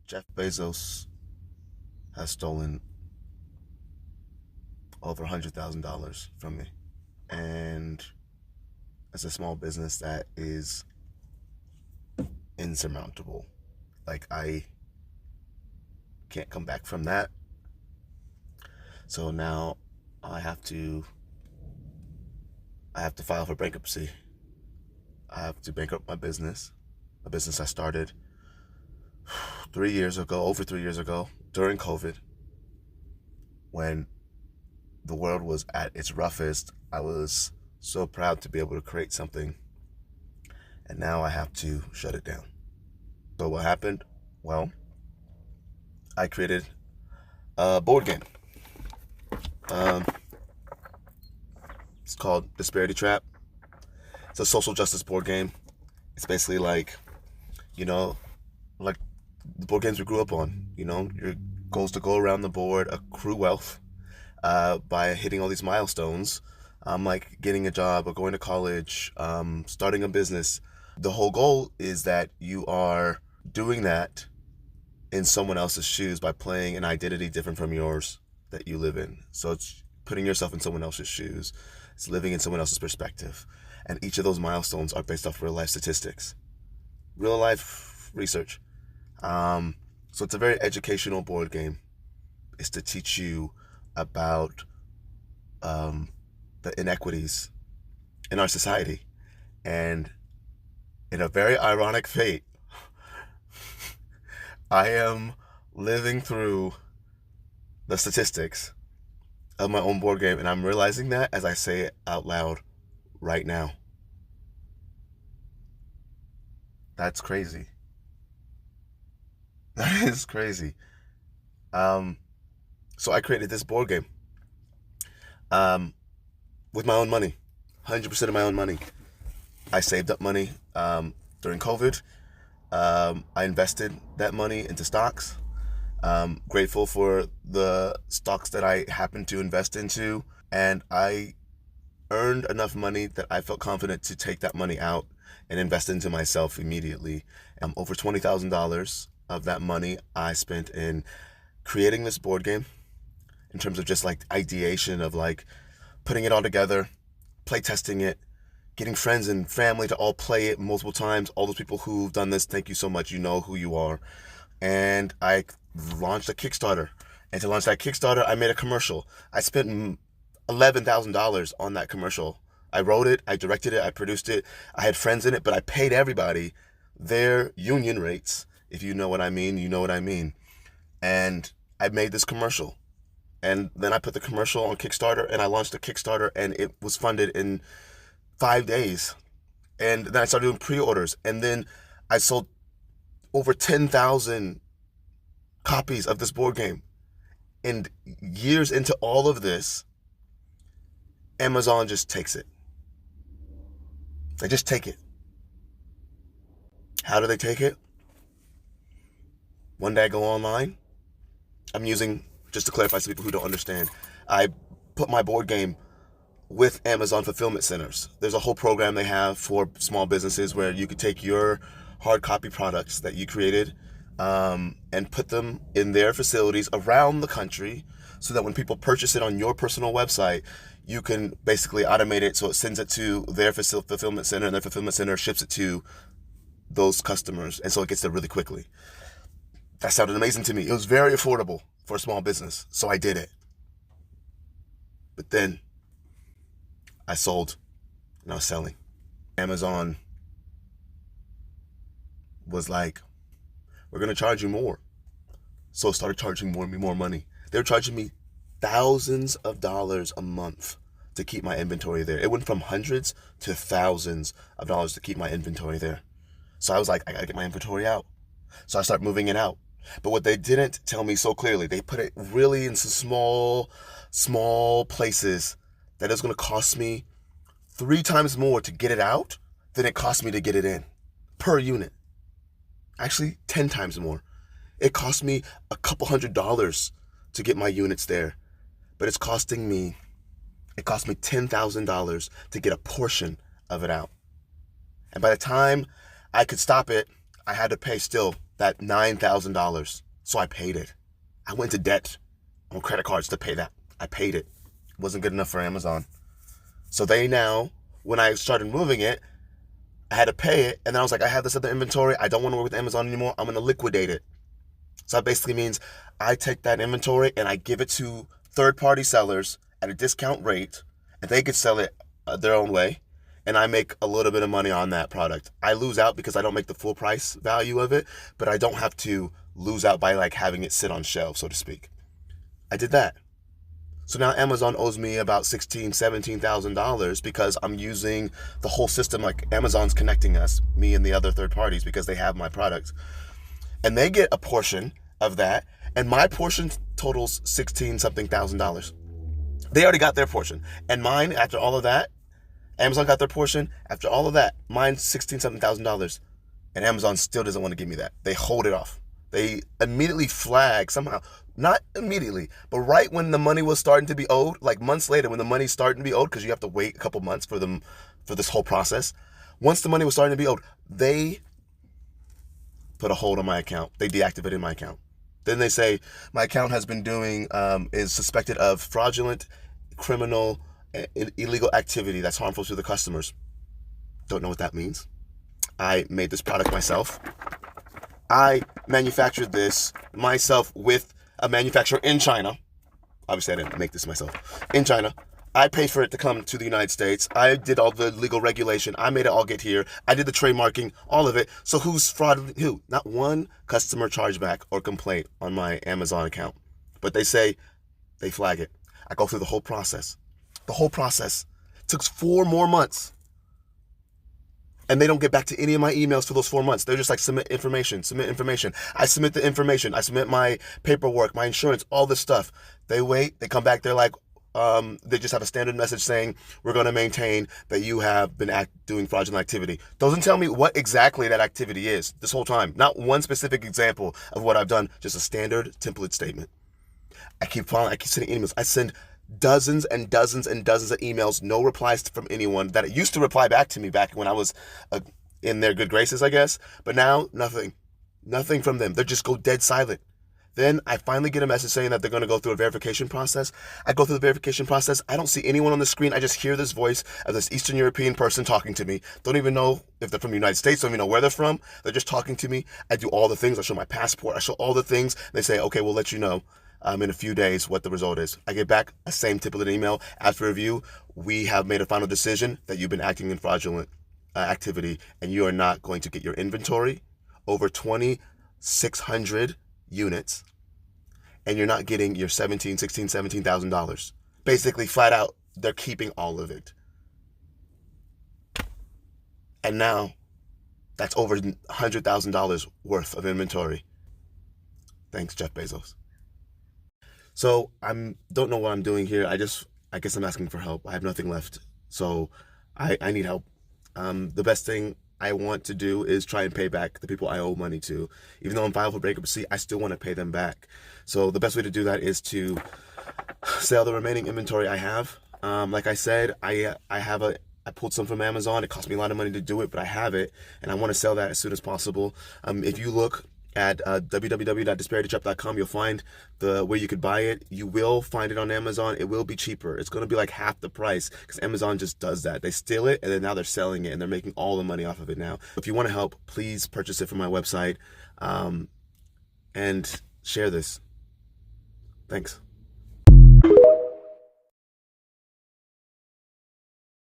Jeff Bezos has stolen over $100,000 from me. And it's a small business that is insurmountable. Like, I can't come back from that. So now I have to file for bankruptcy. I have to bankrupt my business, a business I started over 3 years ago, during COVID, when the world was at its roughest. I was so proud to be able to create something, and now I have to shut it down. So what happened? Well, I created a board game. It's called Disparity Trap. It's a social justice board game. It's basically like the board games we grew up on. Your goal is to go around the board, accrue wealth by hitting all these milestones, like getting a job or going to college, starting a business. The whole goal is that you are doing that in someone else's shoes by playing an identity different from yours that you live in. So it's putting yourself in someone else's shoes. It's living in someone else's perspective. And each of those milestones are based off real life statistics, real life research. So it's a very educational board game. It's to teach you about the inequities in our society. And in a very ironic fate, I am living through the statistics of my own board game, and I'm realizing that as I say it out loud right now. That's crazy. That is crazy. So I created this board game with my own money, 100% of my own money. I saved up money during COVID. I invested that money into stocks. Grateful for the stocks that I happened to invest into, and I earned enough money that I felt confident to take that money out and invest into myself immediately. Over $20,000 of that money I spent in creating this board game, in terms of just like ideation of like putting it all together, play testing it, getting friends and family to all play it multiple times. All those people who've done this, thank you so much. You know who you are. And I launched a Kickstarter. And to launch that Kickstarter, I made a commercial. I spent $11,000 on that commercial. I wrote it, I directed it, I produced it. I had friends in it, but I paid everybody their union rates. If you know what I mean, you know what I mean. And I made this commercial. And then I put the commercial on Kickstarter, and I launched the Kickstarter, and it was funded in 5 days. And then I started doing pre-orders, and then I sold over 10,000 copies of this board game. And years into all of this, Amazon just takes it. They just take it. How do they take it? One day I go online. I'm using, just to clarify to people who don't understand, I put my board game with Amazon fulfillment centers. There's a whole program they have for small businesses where you could take your hard copy products that you created and put them in their facilities around the country, so that when people purchase it on your personal website, you can basically automate it so it sends it to their fulfillment center, and their fulfillment center ships it to those customers, and so it gets there really quickly. That sounded amazing to me. It was very affordable for a small business, so I did it. But then I sold, and I was selling. Amazon was like, we're going to charge you more. So I started charging me more money. They were charging me thousands of dollars a month to keep my inventory there. It went from hundreds to thousands of dollars to keep my inventory there. So I was like, I got to get my inventory out. So I started moving it out. But what they didn't tell me so clearly, they put it really into small places that is going to cost me 3 times more to get it out than it cost me to get it in per unit. Actually, 10 times more. It cost me a couple $100s to get my units there, but it cost me $10,000 to get a portion of it out. And by the time I could stop it, I had to pay still that $9,000. So I paid it. I went to debt on credit cards to pay that. I paid it. It wasn't good enough for Amazon. So they now, when I started moving it, I had to pay it. And then I was like, I have this other inventory. I don't want to work with Amazon anymore. I'm going to liquidate it. So that basically means I take that inventory and I give it to third-party sellers at a discount rate, and they could sell it their own way, and I make a little bit of money on that product. I lose out because I don't make the full price value of it, but I don't have to lose out by like having it sit on shelves, so to speak. I did that. So now Amazon owes me about $16,000, $17,000 because I'm using the whole system. Like Amazon's connecting us, me and the other third parties, because they have my product. And they get a portion of that, and my portion totals $16-something thousand. They already got their portion. And mine, after all of that, Amazon got their portion. After all of that, mine's $16-something thousand. And Amazon still doesn't want to give me that. They hold it off. They immediately flag somehow, not immediately, but right when the money was starting to be owed, like months later when the money's starting to be owed, because you have to wait a couple months for this whole process. Once the money was starting to be owed, they put a hold on my account. They deactivated my account. Then they say my account has been is suspected of fraudulent, criminal, illegal activity that's harmful to the customers. Don't know what that means. I made this product myself. I manufactured this myself with a manufacturer in China. Obviously, I didn't make this myself. In China. I paid for it to come to the United States. I did all the legal regulation. I made it all get here. I did the trademarking, all of it. So who's fraud? Who? Not one customer chargeback or complaint on my Amazon account. But they say they flag it. I go through the whole process. The whole process took 4 more months. And they don't get back to any of my emails for those 4 months. They're just like, submit information, submit information. I submit the information. I submit my paperwork, my insurance, all this stuff. They wait. They come back. They're like, they just have a standard message saying, we're going to maintain that you have been doing fraudulent activity. Doesn't tell me what exactly that activity is this whole time. Not one specific example of what I've done, just a standard template statement. I keep sending emails. I send dozens and dozens and dozens of emails, no replies from anyone that used to reply back to me back when I was in their good graces, I guess. But now, nothing from them. They just go dead silent. Then I finally get a message saying that they're going to go through a verification process. I go through the verification process. I don't see anyone on the screen. I just hear this voice of this Eastern European person talking to me. Don't even know if they're from the United States. Don't even know where they're from. They're just talking to me. I do all the things. I show my passport. I show all the things. They say, okay, we'll let you know in a few days what the result is. I get back a same template email. After review, we have made a final decision that you've been acting in fraudulent activity, and you are not going to get your inventory over 2,600 units, and you're not getting your $17,000. Basically, flat out, they're keeping all of it. And now, that's over $100,000 worth of inventory. Thanks, Jeff Bezos. So don't know what I'm doing here. I guess I'm asking for help. I have nothing left, so I need help. The best thing I want to do is try and pay back the people I owe money to. Even though I'm filed for bankruptcy, I still want to pay them back. So the best way to do that is to sell the remaining inventory I have. Like I said, I pulled some from Amazon. It cost me a lot of money to do it, but I have it, and I want to sell that as soon as possible. If you look at www.disparitytrap.com, you'll find where you could buy it. You will find it on Amazon. It will be cheaper. It's going to be like half the price because Amazon just does that. They steal it, and then now they're selling it, and they're making all the money off of it now. If you want to help, please purchase it from my website and share this. Thanks.